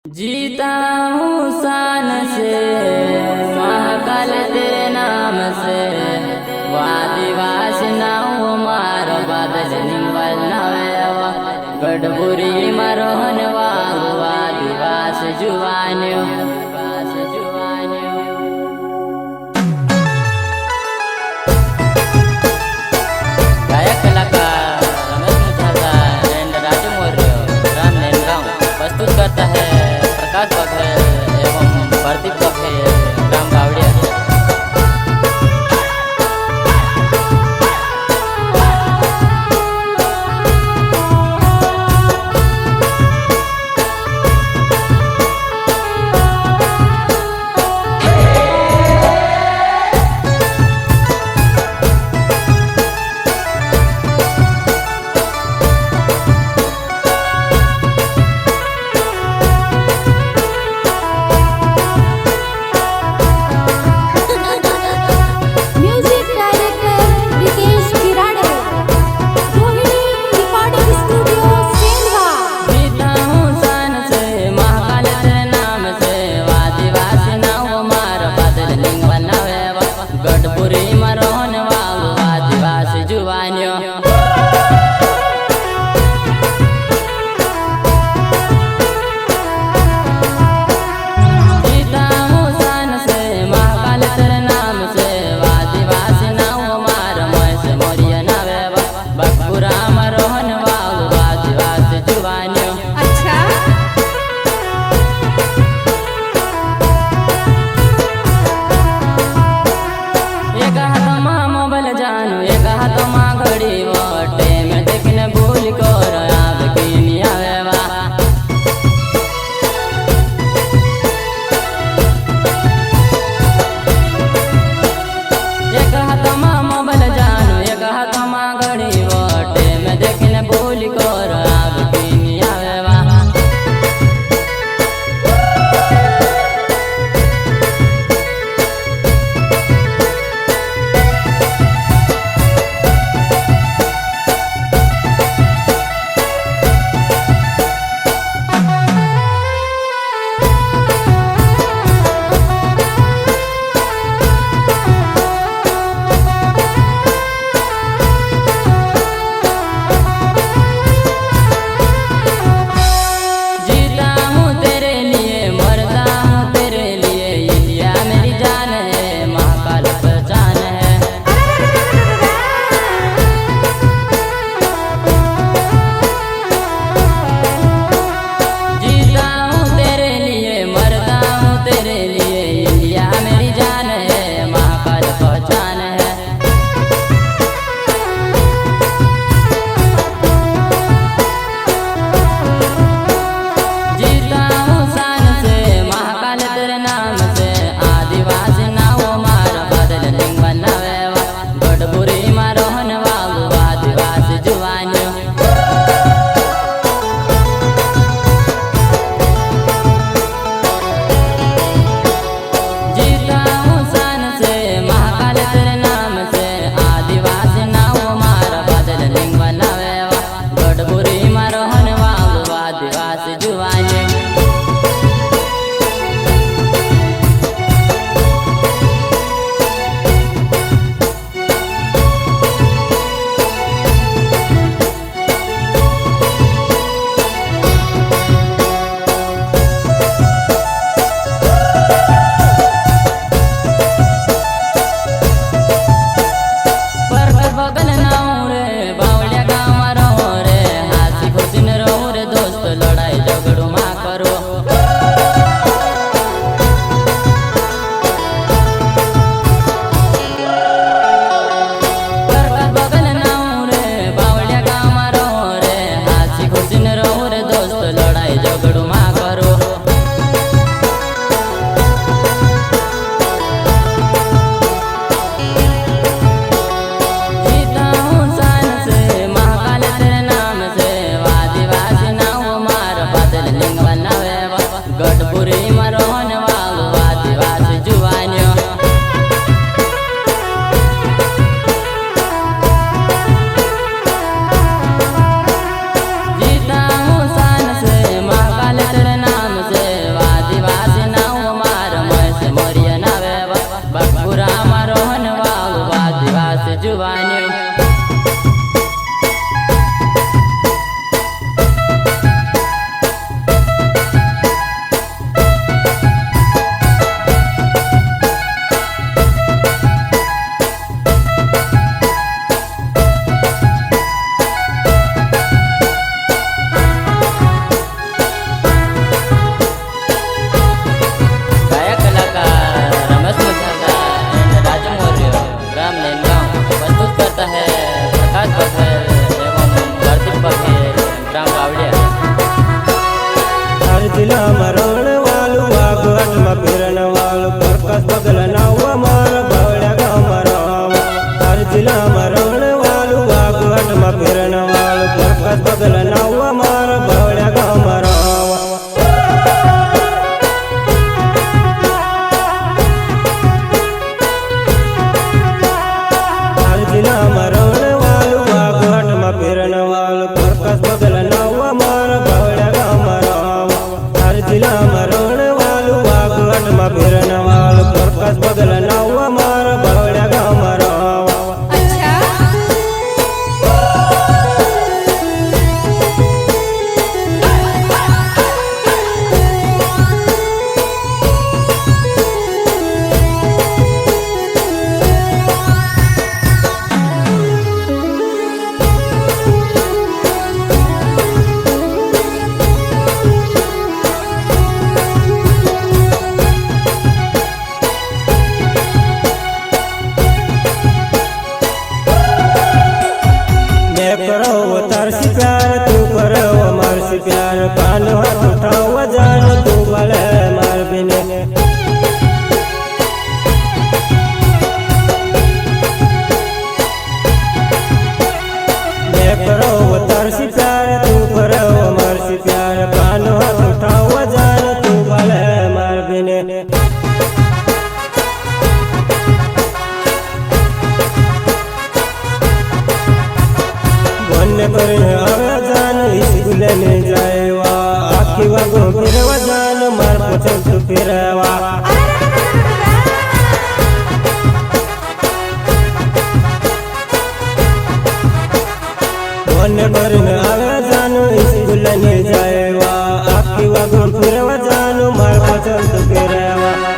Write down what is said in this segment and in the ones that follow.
जीता हूँ शान से महाकाल तेरे नाम से आदिवासी ना हूँ मारो बादल निम्बल नवा गढ़पुरी मरोहन वाहु आदिवास जुवान्यो गायक कलाकार रमेश मुझाता एंड राजू मौर्य राम नेनगांव प्रस्तुत करता है प्रकाश बघेल एवं प्रदीप बघेल राम बावड़िया। જિલ્લામાં રણ વાલું વાઘાટમાં ફેરણ વાળું પ્રકાશ પગલા નાવા મારા ભાવડા ગામમાં રાવા તાર જિલ્લામાં રણ વાલું વાઘાટમાં ફેરણ વાળું પ્રકાશ પગલા નાવા મારા ભાવડા ગામમાં રાવા તાર જિલ્લામાં રણ વાલું વાઘાટમાં ફેરણ વાળું પ્રકાશ પગલા નાવા મારા ભાવડા ગામમાં રાવા તાર જિલ્લામાં રણ વાલું વાઘાટમાં ફેરણ વાળું પ્રકાશ પગલા નાવા મારા ભાવડા ગામમાં રાવા करो तारसी प्यार तू करो मारसी प्यार पान हाथ उठाओ जान तू भले मार बिने मैं करो तारसी प्यार तू करो मारसी प्यार पान हाथ उठाओ जान तू भले मार बिने કરીને હવે જાન સ્કૂલે ને જાયવા આખી વાગો ફેરવા જાન માર પછન ફેરવા મને કરીને હવે જાન સ્કૂલે ને જાયવા આખી વાગો ફેરવા જાન માર પછન ફેરવા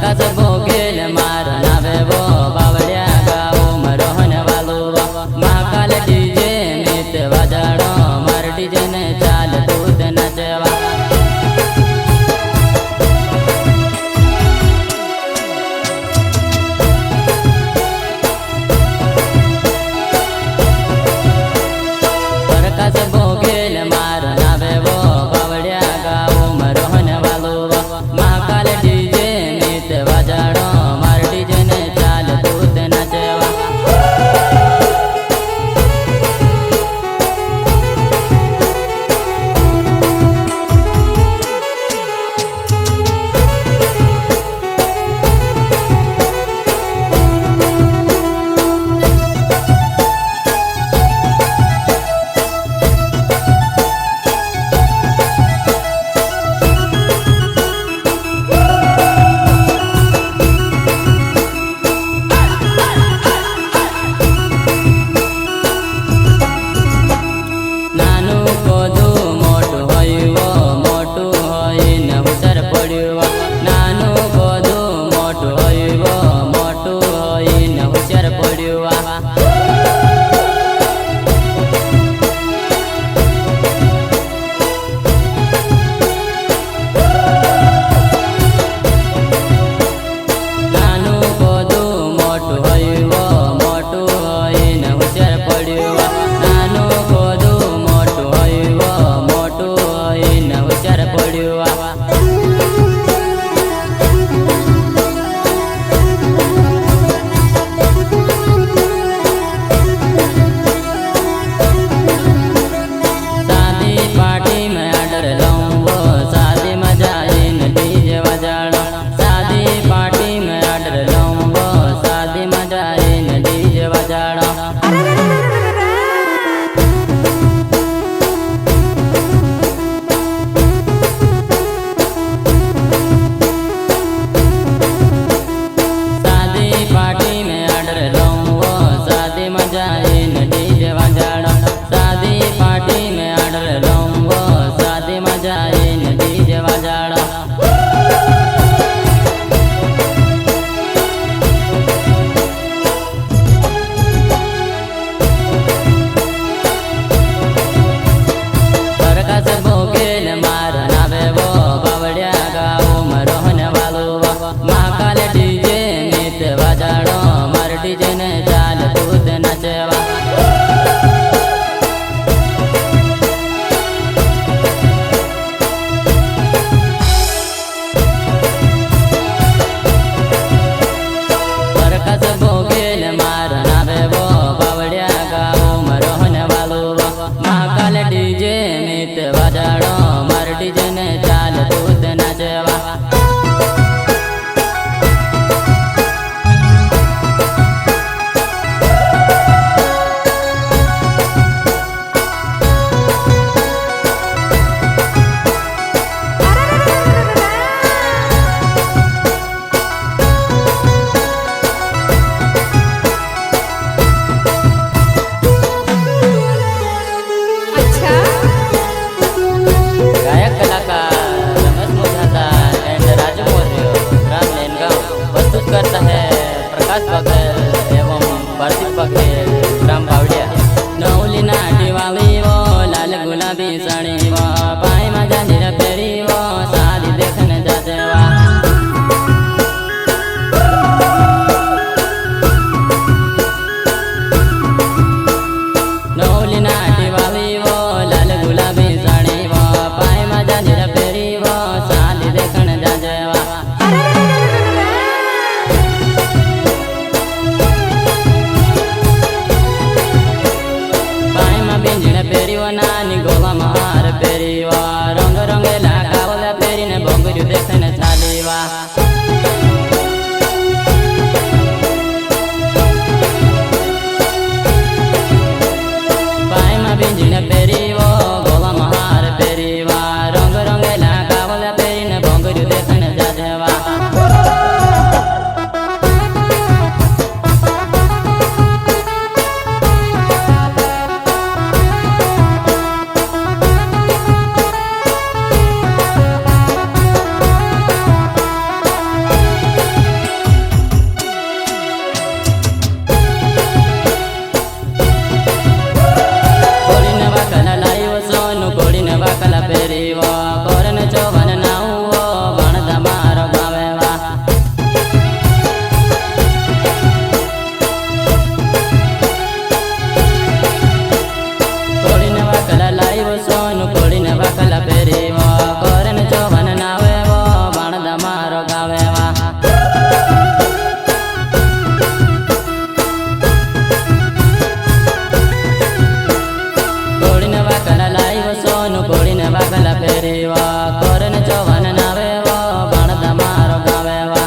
प्रकाश भोगेल मारो नावे वो बावड़िया गाओ मरोहन वालो महाकाल डीजे मित वजाड़ो मार डीजे ने चाल दूध नचवा प्रकाश भोगेल मारो नावे वो बावड़िया गाओ मरोहन वालो महाकाल डीजे मित वजाड़ो मार डीजे ने चाल दूध नचवा गावे वा कोळीने वाकला लाईव सोनू कोळीने वाकला फेरीवा कोरने चव्हाण नावे वा बाणदा मारो गावे वा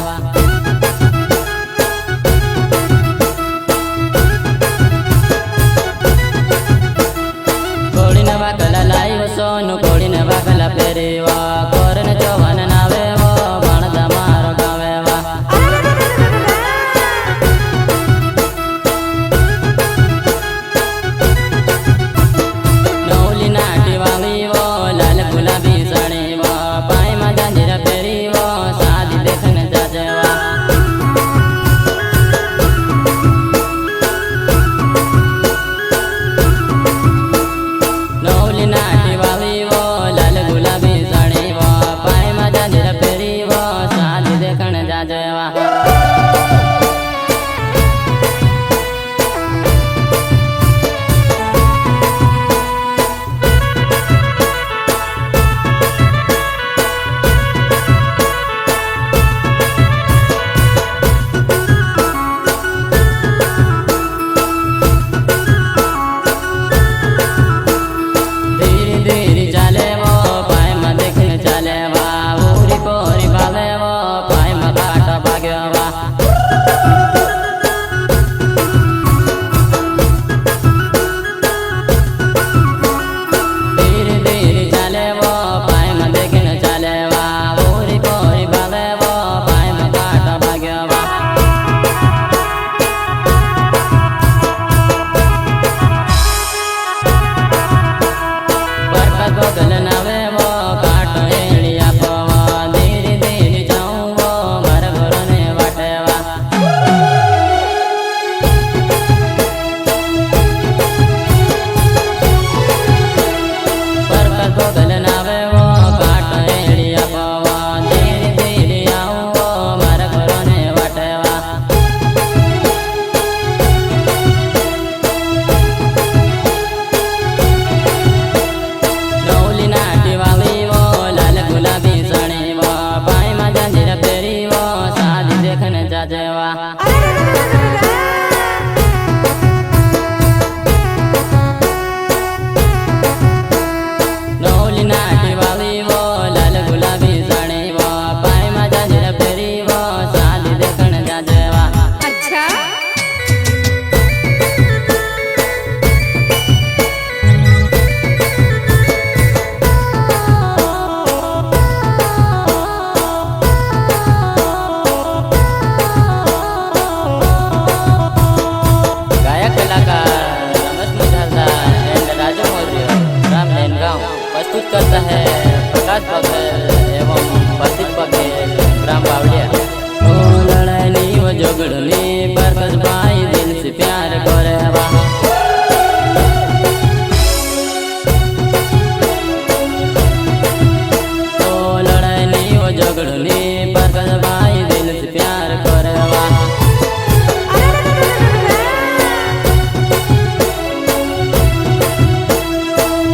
कोळीने वाकला लाईव सोनू कोळीने वाकला फेरीवा कोरने चव्हाण नावे वा बाणदा मारो गावे वा नवली नाटी वावी वो लाल गुलाबी साड़ी वो पाय मा जंजीर फेरी वो शादी देखने जाजे वा नवली नाटी वावी वो लाल गुलाबी साड़ी वो पाय मा जंजीर फेरी वो शादी देखने जाजे वा धीरे धीरे चाले वो पाय मा देखने चाले वा उरी कोरी भावे वो पाय मा काटा भाग्य वा धीरे धीरे चाले वो पाय मा देखने चाले वा उरी कोरी भावे वो पाय मा काटा भाग्य वा बरकत बगल नावे वो काटो एड़िया पवा धीरे धीरे जाऊं वो घर घरने वाटे वा बरकत बगल नावे वो काटो एड़िया पवा धीरे धीरे आऊं वो घर घरने वाटे वा नवली नाटी वावी वो लाल गुलाबी साड़ी वो पाय मा जंजीर फेरी वो शादी देखने जाजे वा नवली नाटी वावी वो लाल गुलाबी साड़ी वो पाय मा जंजीर फेरी वो शादी देखने जाजे वा अच्छा गायक कलाकार रमेश मुझालदा एंड राजू मौर्य रामनैन गांव प्रस्तुत करता है प्रकाश बघेल एवं प्रदीप बघेल ग्राम बावलिया ओ लड़ाई वो झगड़नी बरकत भाई दिल से प्यार करे वा ओ लड़ाई वो झगड़नी बरकत भाई दिल से प्यार करे वा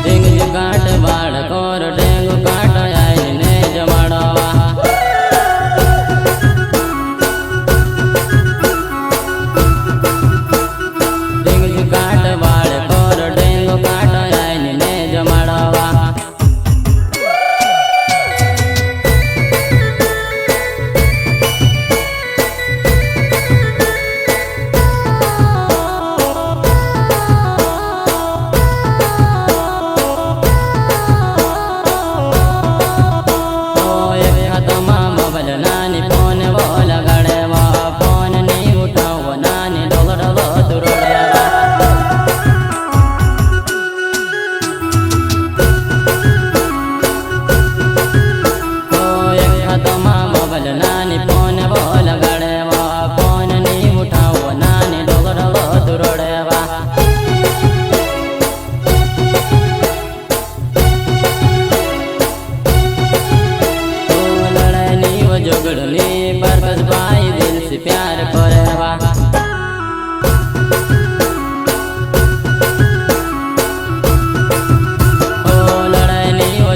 डेंगू काट बाड़ कोर डेंगू काट आई ने जमाड़वा डेंगू काट बाड़ कोर डेंगू काट आई ने जमाड़वा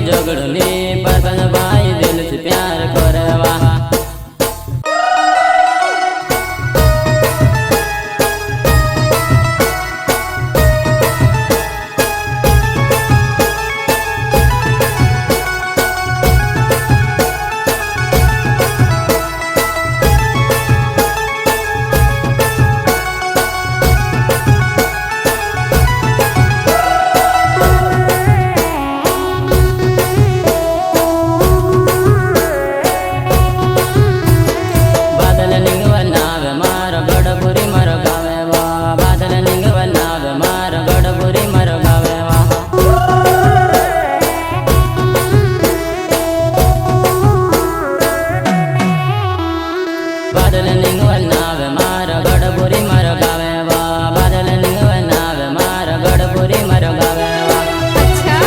झगड़नी पसंद भाई दिल से प्यार करवा। बादल निंगवल नावे मार गढ़पुरी मर गावे वा बादल निंगवल नावे मार गढ़पुरी मर गावे वा अच्छा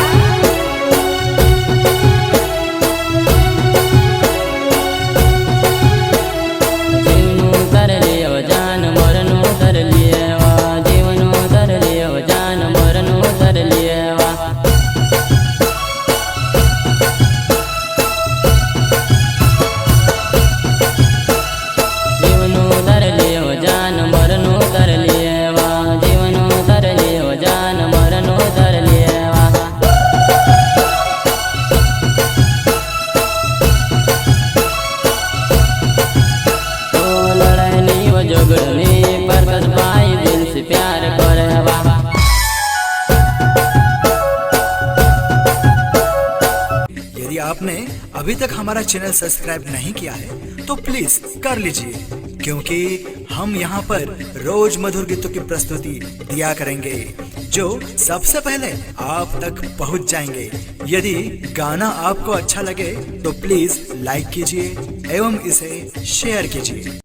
जीवनु तर लियो जान मरनु तर लिए वा जीवनु तर लियो जान मरनु तर लिए वा जीवनु तर लियो जान मरनु तर लिए वा जीवनु तर लियो जान मरनु तर लिए वा तो लड़नी वो झगड़नी पर कस भाई दिल से प्यार करे वा यदि आपने अभी तक हमारा चैनल सब्सक्राइब नहीं किया है तो प्लीज कर लीजिए, क्योंकि हम यहाँ पर रोज मधुर गीतों की प्रस्तुति दिया करेंगे जो सबसे पहले आप तक पहुँच जाएंगे। यदि गाना आपको अच्छा लगे तो प्लीज लाइक कीजिए एवं इसे शेयर कीजिए।